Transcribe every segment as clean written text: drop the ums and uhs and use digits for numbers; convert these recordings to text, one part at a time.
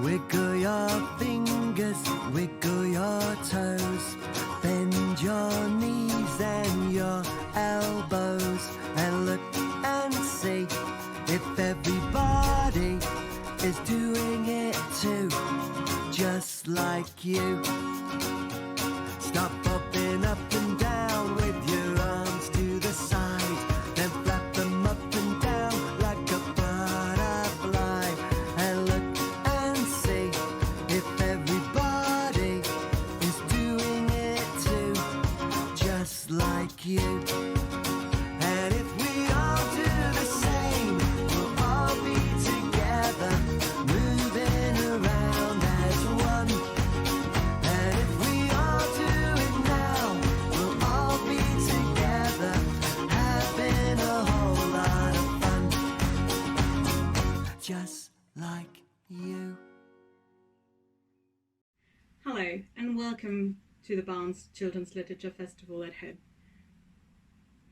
Wiggle your fingers, wiggle your toes, bend your knees and your elbows, and look and see if everybody is doing it too, just like you. Stop bobbing up and down with your arms to the side, then flap them up and down like a butterfly, and look and see if everybody is doing it too, just like you. And if we all do the same, we'll all be together, moving around as one. And if we all do it now, we'll all be together, having a whole lot of fun, just like you. Hello and welcome to the Barnes Children's Literature Festival at home.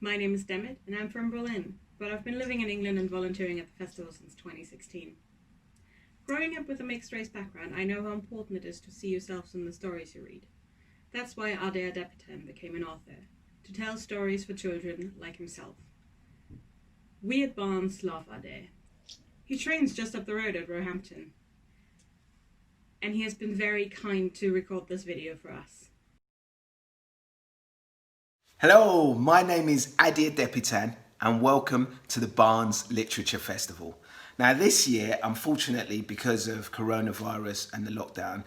My name is Demet and I'm from Berlin, but I've been living in England and volunteering at the festival since 2016. Growing up with a mixed race background, I know how important it is to see yourselves in the stories you read. That's why Ade Adepitan became an author, to tell stories for children like himself. We at Barnes love Ade. He trains just up the road at Roehampton, and he has been very kind to record this video for us. Hello, my name is Ade Adepitan and welcome to the Barnes Literature Festival. Now this year, unfortunately, because of coronavirus and the lockdown,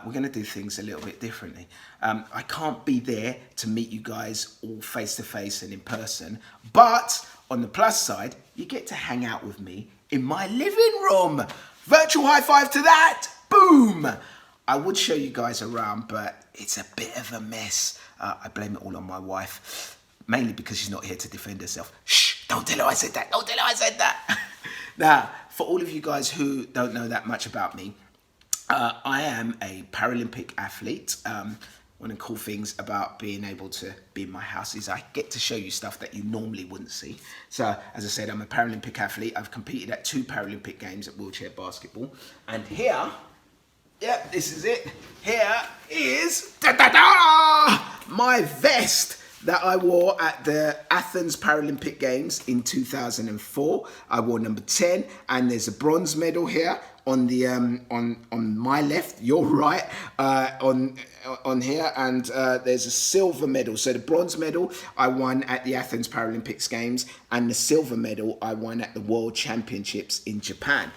we're going to do things a little bit differently. I can't be there to meet you guys all face to face and in person, but on the plus side, you get to hang out with me in my living room. Virtual high five to that, boom! I would show you guys around, but it's a bit of a mess. I blame it all on my wife, mainly because she's not here to defend herself. Shh, don't tell her I said that, don't tell her I said that. Now, for all of you guys who don't know that much about me, I am a Paralympic athlete. One of the cool things about being able to be in my house is I get to show you stuff that you normally wouldn't see. So, as I said, I'm a Paralympic athlete. I've competed at 2 Paralympic Games at wheelchair basketball. And here, yep, this is it. Here is my vest that I wore at the Athens Paralympic Games in 2004. I wore number 10, and there's a bronze medal here on the on my left, your right, on here, and there's a silver medal. So the bronze medal I won at the Athens Paralympics Games, and the silver medal I won at the World Championships in Japan.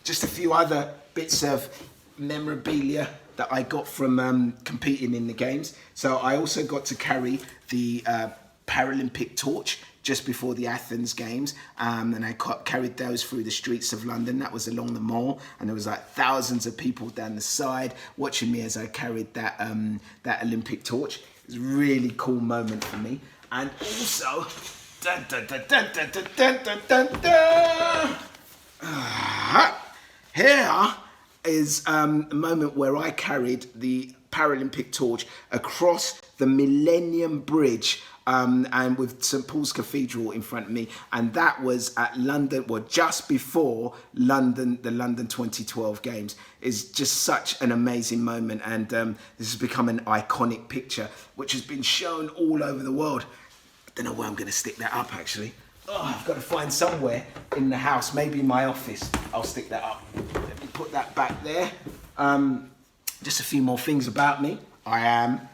Just a few other bits of memorabilia that I got from competing in the games. So I also got to carry the Paralympic torch just before the Athens Games, and I carried those through the streets of London. That was along the Mall, and there was like thousands of people down the side watching me as I carried that that Olympic torch. It was a really cool moment for me. And also, here is a moment where I carried the Paralympic torch across the Millennium Bridge, and with St Paul's Cathedral in front of me, and that was at London, well, just before London, the London 2012 Games. Is just such an amazing moment, and this has become an iconic picture which has been shown all over the world. I don't know where I'm going to stick that up, actually. Oh, I've got to find somewhere in the house, maybe in my office. I'll stick that up. Let me put that back there. Just a few more things about me. I am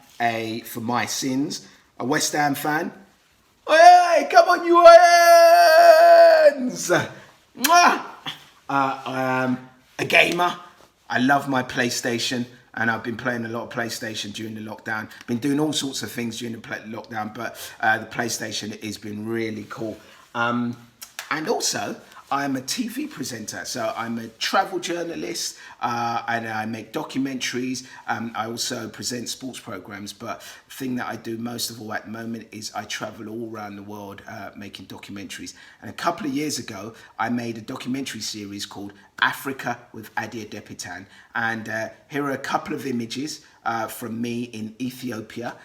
for my sins, a West Ham fan. Hey, come on, you Irons! I am a gamer. I love my PlayStation, and I've been playing a lot of PlayStation during the lockdown. Been doing all sorts of things during the lockdown, but the PlayStation has been really cool. And also, I'm a TV presenter, so I'm a travel journalist, and I make documentaries. I also present sports programs, but the thing that I do most of all at the moment is I travel all around the world making documentaries. And a couple of years ago, I made a documentary series called Africa with Ade Adepitan. And here are a couple of images from me in Ethiopia.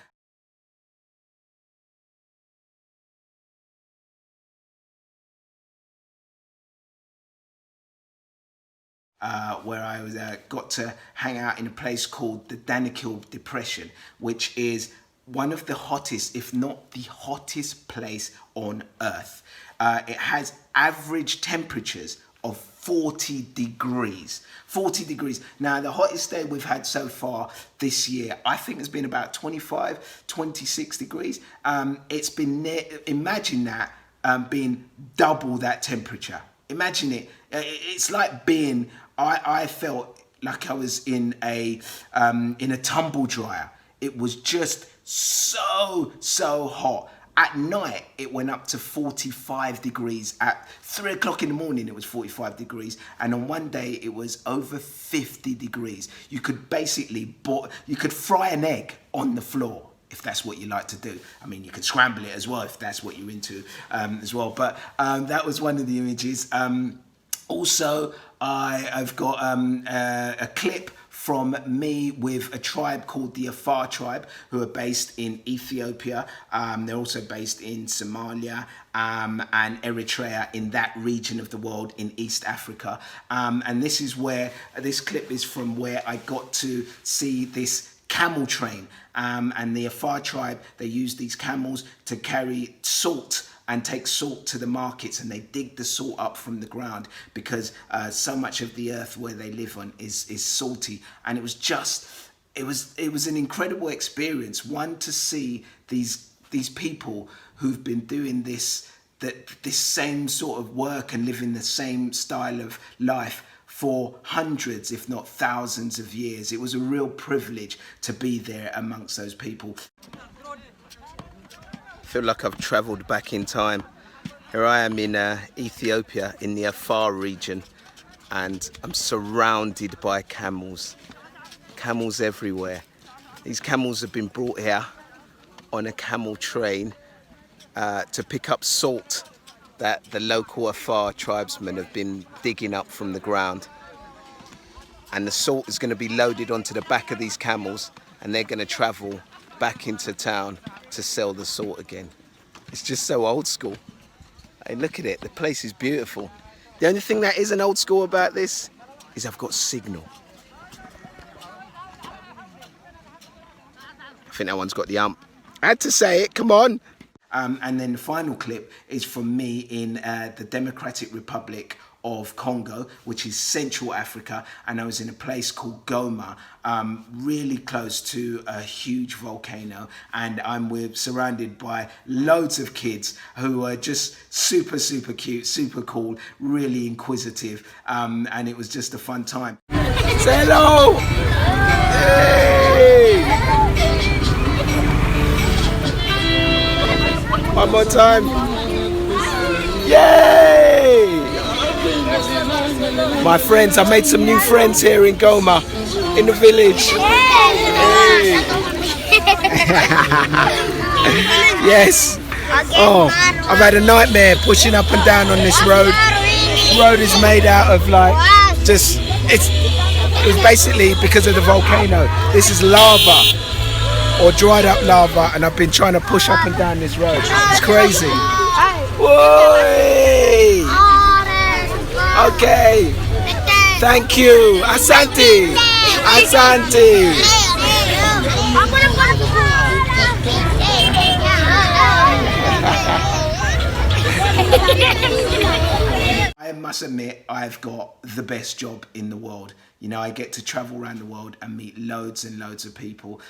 where I was, got to hang out in a place called the Danakil Depression, which is one of the hottest, if not the hottest place on Earth. It has average temperatures of 40 degrees. 40 degrees. Now, the hottest day we've had so far this year, I think has been about 25, 26 degrees. It's been near, imagine that being double that temperature. Imagine it. It's like being, I felt like I was in a tumble dryer. It was just so hot. At night, it went up to 45 degrees. At 3 o'clock in the morning, it was 45 degrees. And on one day, it was over 50 degrees. You could basically, you could fry an egg on the floor, if that's what you like to do. I mean, you could scramble it as well, if that's what you're into as well. But that was one of the images. Also, I've got a clip from me with a tribe called the Afar tribe, who are based in Ethiopia. They're also based in Somalia and Eritrea, in that region of the world in East Africa. And this is where, this clip is from where I got to see this camel train. And the Afar tribe, they use these camels to carry salt and take salt to the markets, and they dig the salt up from the ground because so much of the earth where they live on is salty. And it was just, it was an incredible experience. One, to see these people who've been doing this same sort of work and living the same style of life for hundreds, if not thousands of years. It was a real privilege to be there amongst those people. I feel like I've travelled back in time. Here I am in Ethiopia, in the Afar region, and I'm surrounded by camels. Camels everywhere. These camels have been brought here on a camel train to pick up salt that the local Afar tribesmen have been digging up from the ground. And the salt is going to be loaded onto the back of these camels, and they're going to travel back into town to sell the salt again. It's just so old school. Hey, look at it, the place is beautiful. The only thing that isn't old school about this is I've got signal. I think that one's got the ump. I had to say it, come on. And then the final clip is from me in the Democratic Republic of Congo, which is Central Africa, and I was in a place called Goma, really close to a huge volcano, and I'm surrounded by loads of kids who are just super cute, super cool, really inquisitive, and it was just a fun time. Say hello! Hey! One more time. Yay! My friends, I made some new friends here in Goma, in the village. Hey. Yes. Oh, I've had a nightmare pushing up and down on this road. The road is made out of like, it was basically because of the volcano. This is lava, or dried up lava, and I've been trying to push up and down this road. It's crazy. Whoa! Okay. Thank you. Asante. Asante. I must admit, I've got the best job in the world. You know, I get to travel around the world and meet loads and loads of people.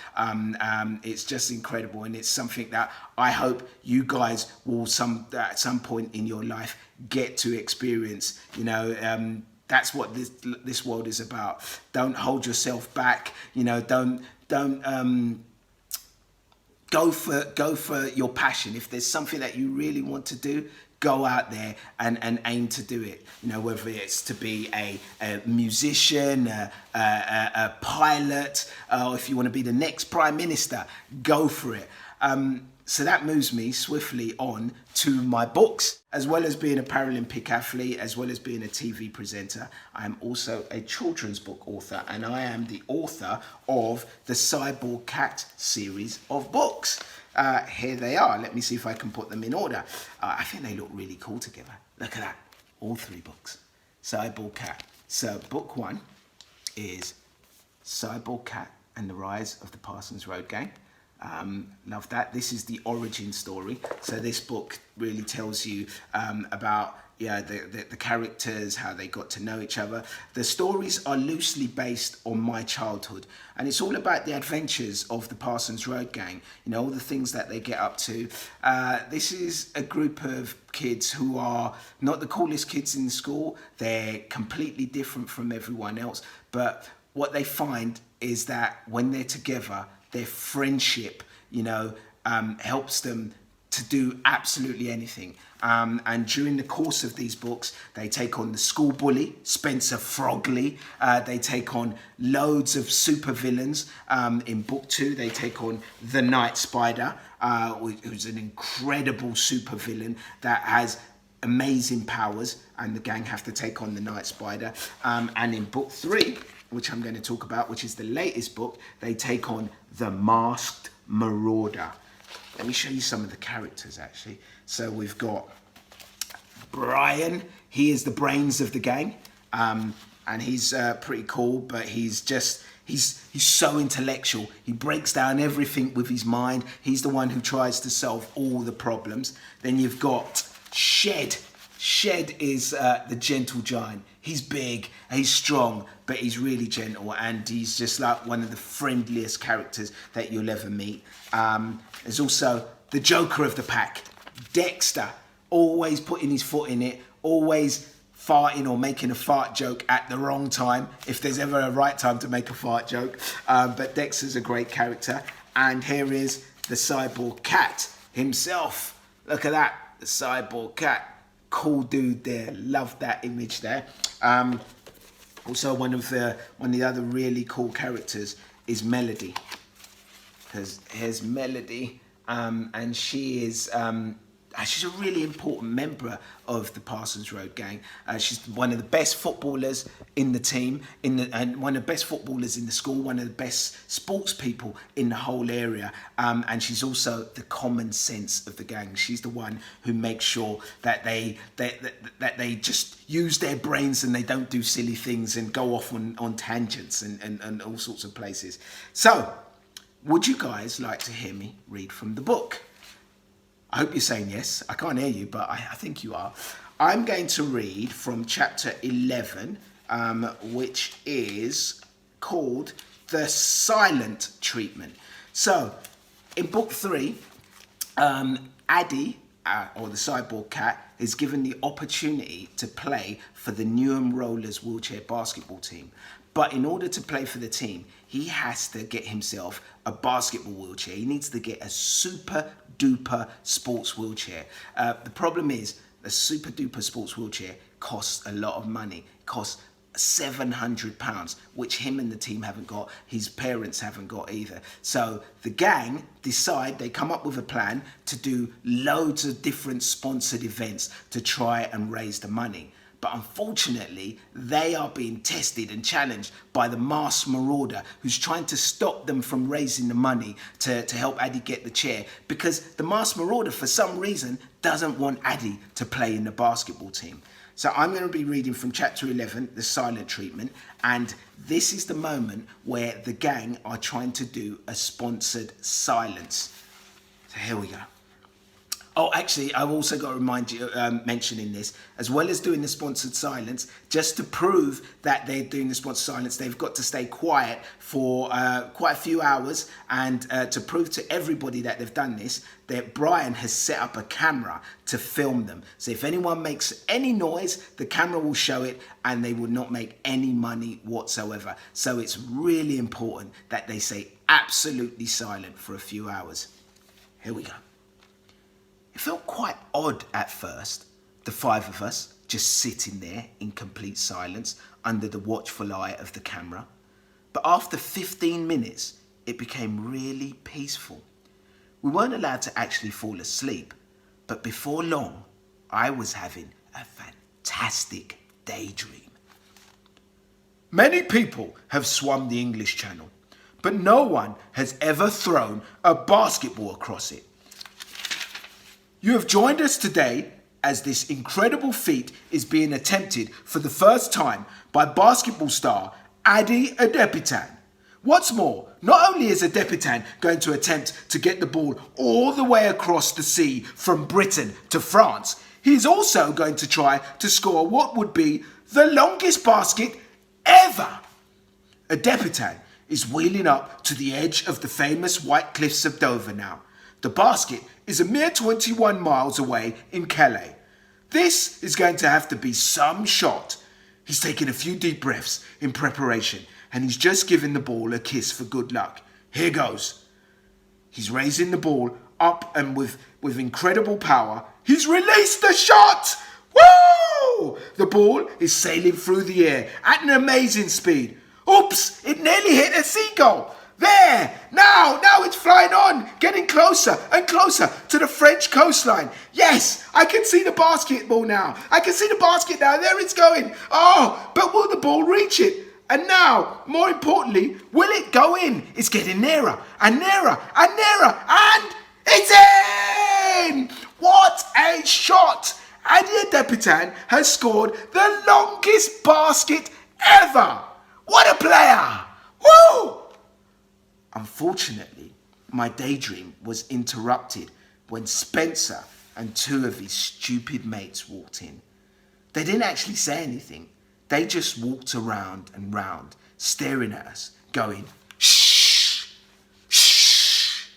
It's just incredible, and it's something that I hope you guys will at some point in your life get to experience. You know, that's what this world is about. Don't hold yourself back. You know, don't go for your passion. If there's something that you really want to do, go out there and aim to do it. You know, whether it's to be a musician, a pilot, or if you want to be the next Prime Minister, go for it. So that moves me swiftly on to my books. As well as being a Paralympic athlete, as well as being a TV presenter, I am also a children's book author, and I am the author of the Cyborg Cat series of books. Here they are. Let me see if I can put them in order. I think they look really cool together. Look at that. All three books. Cyborg Cat. So book 1 is Cyborg Cat and the Rise of the Parsons Road Gang. Love that. This is the origin story. So this book really tells you about the characters, how they got to know each other. The stories are loosely based on my childhood, and it's all about the adventures of the Parsons Road Gang, you know, all the things that they get up to. This is a group of kids who are not the coolest kids in school. They're completely different from everyone else, but what they find is that when they're together, their friendship, helps them to do absolutely anything. And during the course of these books, they take on the school bully, Spencer Frogley. They take on loads of supervillains. In book 2, they take on the Night Spider, who's an incredible supervillain that has amazing powers, and the gang have to take on the Night Spider. And in book 3, which I'm going to talk about, which is the latest book, they take on the Masked Marauder. Let me show you some of the characters, actually. So we've got Brian. He is the brains of the gang, and he's pretty cool, but he's so intellectual. He breaks down everything with his mind. He's the one who tries to solve all the problems. Then you've got Shed. Shed is the gentle giant. He's big, he's strong, but he's really gentle, and he's just like one of the friendliest characters that you'll ever meet. There's also the Joker of the pack, Dexter, always putting his foot in it, always farting or making a fart joke at the wrong time, if there's ever a right time to make a fart joke. But Dexter's a great character. And here is the Cyborg Cat himself. Look at that, the Cyborg Cat. Cool dude there, love that image there. Also one of the other really cool characters is Melody, because here's Melody, and she is she's a really important member of the Parsons Road Gang. She's one of the best footballers in the team, and one of the best footballers in the school, one of the best sports people in the whole area. And she's also the common sense of the gang. She's the one who makes sure that they just use their brains and they don't do silly things and go off on tangents and all sorts of places. So, would you guys like to hear me read from the book? I hope you're saying yes. I can't hear you, but I think you are. I'm going to read from chapter 11, which is called The Silent Treatment. So, in book 3, Ade, or the Cyborg Cat, is given the opportunity to play for the Newham Rollers wheelchair basketball team. But in order to play for the team, he has to get himself a basketball wheelchair. He needs to get a super duper sports wheelchair. The problem is, a super duper sports wheelchair costs a lot of money. It costs £700, which him and the team haven't got. His parents haven't got either. So the gang decide, they come up with a plan to do loads of different sponsored events to try and raise the money. But unfortunately, they are being tested and challenged by the Masked Marauder, who's trying to stop them from raising the money to help Ade get the chair, because the Masked Marauder, for some reason, doesn't want Ade to play in the basketball team. So I'm going to be reading from chapter 11, The Silent Treatment, and this is the moment where the gang are trying to do a sponsored silence. So here we go. Oh, actually, I've also got to remind you, mentioning this, as well as doing the sponsored silence, just to prove that they're doing the sponsored silence, they've got to stay quiet for quite a few hours, and to prove to everybody that they've done this, that Brian has set up a camera to film them. So if anyone makes any noise, the camera will show it, and they will not make any money whatsoever. So it's really important that they stay absolutely silent for a few hours. Here we go. It felt quite odd at first, the 5 of us just sitting there in complete silence under the watchful eye of the camera. But after 15 minutes, it became really peaceful. We weren't allowed to actually fall asleep, but before long, I was having a fantastic daydream. Many people have swum the English Channel, but no one has ever thrown a basketball across it. You have joined us today as this incredible feat is being attempted for the first time by basketball star Ade Adepitan. What's more, not only is Adepitan going to attempt to get the ball all the way across the sea from Britain to France, he's also going to try to score what would be the longest basket ever. Adepitan is wheeling up to the edge of the famous White Cliffs of Dover now. The basket is a mere 21 miles away in Calais. This is going to have to be some shot. He's taking a few deep breaths in preparation, and he's just giving the ball a kiss for good luck. Here goes. He's raising the ball up, and with incredible power, he's released the shot! Woo! The ball is sailing through the air at an amazing speed. Oops, it nearly hit a seagull. There, now it's flying on, getting closer and closer to the French coastline. Yes, I can see the basketball now. I can see the basket now. There it's going. Oh, but will the ball reach it? And now, more importantly, will it go in? It's getting nearer and nearer and nearer, and it's in! What a shot! Ade Adepitan has scored the longest basket ever. What a player! Woo! Unfortunately, my daydream was interrupted when Spencer and two of his stupid mates walked in. They didn't actually say anything. They just walked around and round, staring at us, going, shh, shh.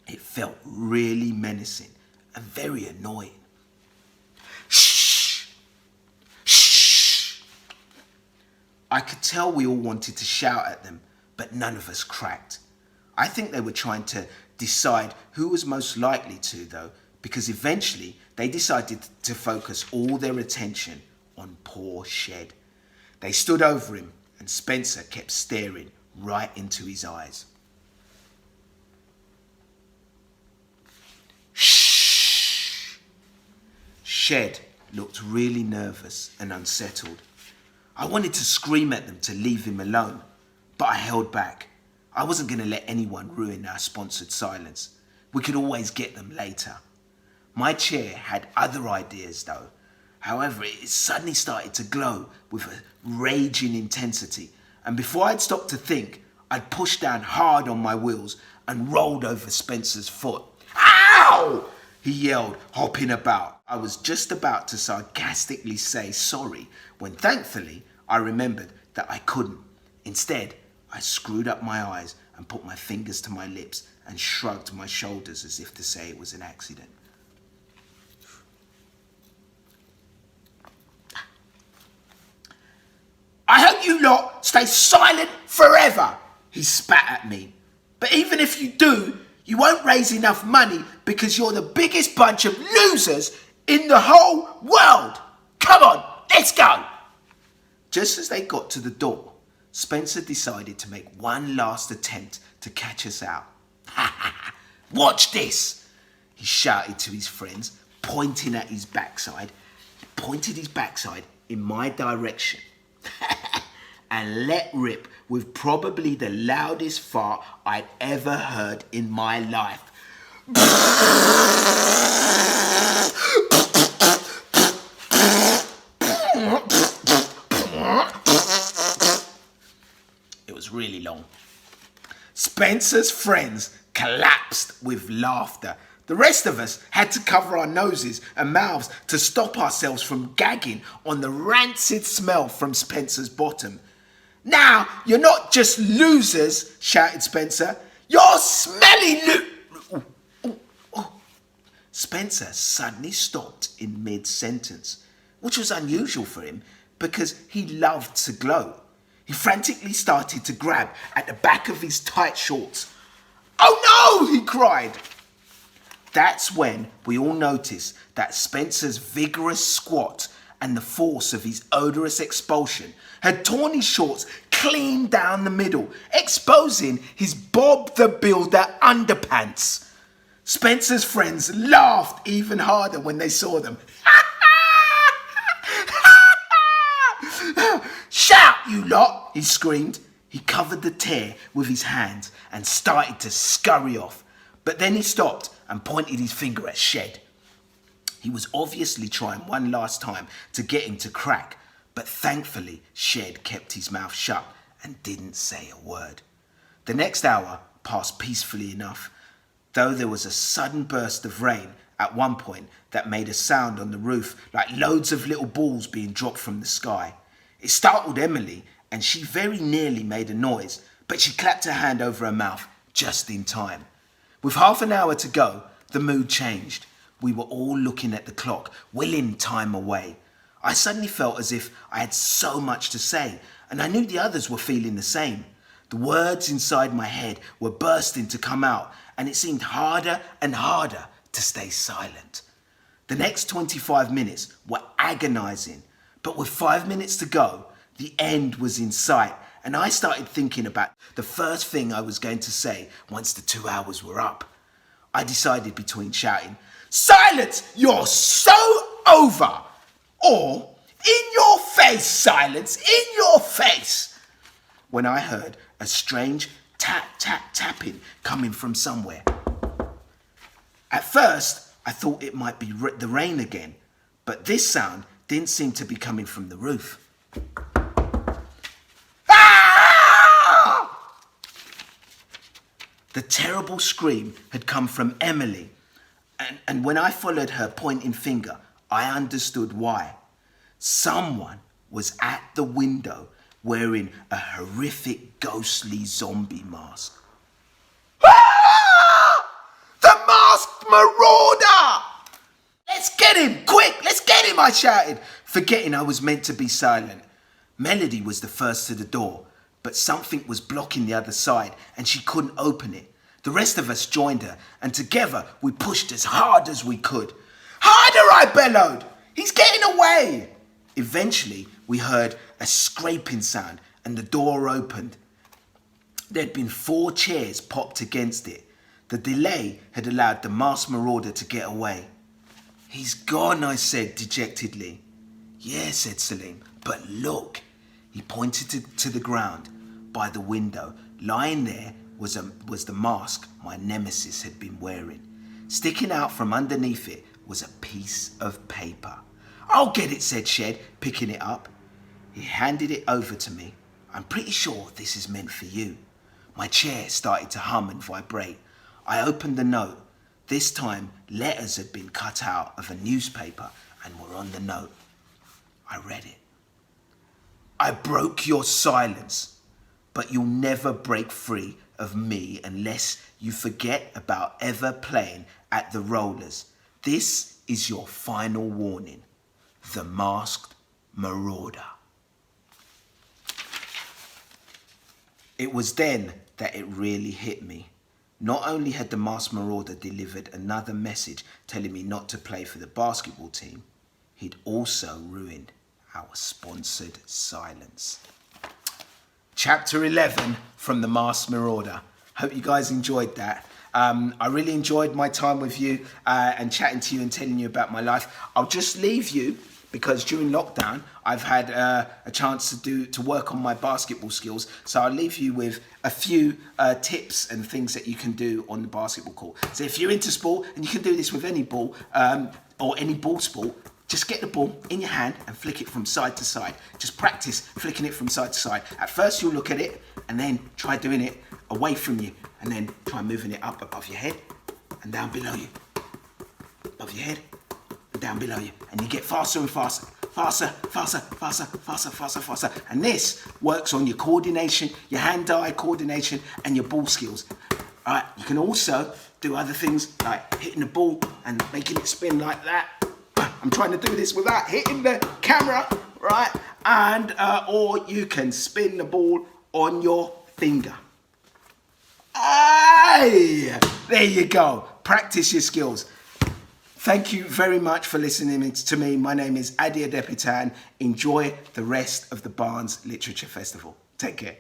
It felt really menacing and very annoying. Shh, shh. I could tell we all wanted to shout at them, but none of us cracked. I think they were trying to decide who was most likely to, though, because eventually they decided to focus all their attention on poor Shed. They stood over him, and Spencer kept staring right into his eyes. Shh! Shed looked really nervous and unsettled. I wanted to scream at them to leave him alone, but I held back. I wasn't going to let anyone ruin our sponsored silence. We could always get them later. My chair had other ideas though. However, it suddenly started to glow with a raging intensity, and before I'd stopped to think, I'd pushed down hard on my wheels and rolled over Spencer's foot. Ow! He yelled, hopping about. I was just about to sarcastically say sorry when thankfully I remembered that I couldn't. Instead, I screwed up my eyes and put my fingers to my lips and shrugged my shoulders as if to say it was an accident. I hope you lot stay silent forever, he spat at me. But even if you do, you won't raise enough money because you're the biggest bunch of losers in the whole world. Come on, let's go. Just as they got to the door, Spencer decided to make one last attempt to catch us out. Ha ha ha! Watch this! He shouted to his friends, pointing at his backside. He pointed his backside in my direction and let rip with probably the loudest fart I'd ever heard in my life. It was really long. Spencer's friends collapsed with laughter. The rest of us had to cover our noses and mouths to stop ourselves from gagging on the rancid smell from Spencer's bottom. Now, you're not just losers, shouted Spencer. You're smelly Spencer suddenly stopped in mid-sentence, which was unusual for him because he loved to gloat. He frantically started to grab at the back of his tight shorts. Oh no, he cried. That's when we all noticed that Spencer's vigorous squat and the force of his odorous expulsion had torn his shorts clean down the middle, exposing his Bob the Builder underpants. Spencer's friends laughed even harder when they saw them. Shout, you lot, he screamed. He covered the tear with his hands and started to scurry off. But then he stopped and pointed his finger at Shed. He was obviously trying one last time to get him to crack, but thankfully Shed kept his mouth shut and didn't say a word. The next hour passed peacefully enough, though there was a sudden burst of rain at one point that made a sound on the roof like loads of little balls being dropped from the sky. It startled Emily and she very nearly made a noise, but she clapped her hand over her mouth just in time. With half an hour to go, the mood changed. We were all looking at the clock, willing time away. I suddenly felt as if I had so much to say, and I knew the others were feeling the same. The words inside my head were bursting to come out, and it seemed harder and harder to stay silent. The next 25 minutes were agonizing, but with 5 minutes to go, the end was in sight, and I started thinking about the first thing I was going to say once the 2 hours were up. I decided between shouting, "Silence! You're so over!" or "In your face, Silence! In your face!" when I heard a strange tapping coming from somewhere. At first, I thought it might be the rain again, but this sound didn't seem to be coming from the roof. Ah! The terrible scream had come from Emily, and when I followed her pointing finger, I understood why. Someone was at the window wearing a horrific ghostly zombie mask. Ah! The Masked Marauder! "Let's get him! Quick! Let's get him!" I shouted, forgetting I was meant to be silent. Melody was the first to the door, but something was blocking the other side and she couldn't open it. The rest of us joined her, and together we pushed as hard as we could. "Harder!" I bellowed. "He's getting away!" Eventually, we heard a scraping sound and the door opened. There'd been 4 chairs popped against it. The delay had allowed the Masked Marauder to get away. "He's gone," I said dejectedly. "Yeah," said Salim, "but look." He pointed to the ground by the window. Lying there was the mask my nemesis had been wearing. Sticking out from underneath it was a piece of paper. "I'll get it," said Shed, picking it up. He handed it over to me. "I'm pretty sure this is meant for you." My chair started to hum and vibrate. I opened the note. This time, letters had been cut out of a newspaper and were on the note. I read it. "I broke your silence, but you'll never break free of me unless you forget about ever playing at the rollers. This is your final warning. The Masked Marauder." It was then that it really hit me. Not only had the Masked Marauder delivered another message telling me not to play for the basketball team, he'd also ruined our sponsored silence. Chapter 11 from the Masked Marauder. Hope you guys enjoyed that. I really enjoyed my time with you and chatting to you and telling you about my life. I'll just leave you because during lockdown I've had a chance to work on my basketball skills. So I'll leave you with a few tips and things that you can do on the basketball court. So if you're into sport, and you can do this with any ball or any ball sport, just get the ball in your hand and flick it from side to side. Just practice flicking it from side to side. At first you'll look at it and then try doing it away from you, and then try moving it up above your head and down below you. Above your head and down below you. And you get faster and faster. Faster, faster, faster, faster, faster, faster. And this works on your coordination, your hand-eye coordination and your ball skills. All right, you can also do other things like hitting the ball and making it spin like that. I'm trying to do this without hitting the camera, right? And or you can spin the ball on your finger. Aye! There you go. Practice your skills. Thank you very much for listening to me. My name is Ade Adepitan. Enjoy the rest of the Barnes Literature Festival. Take care.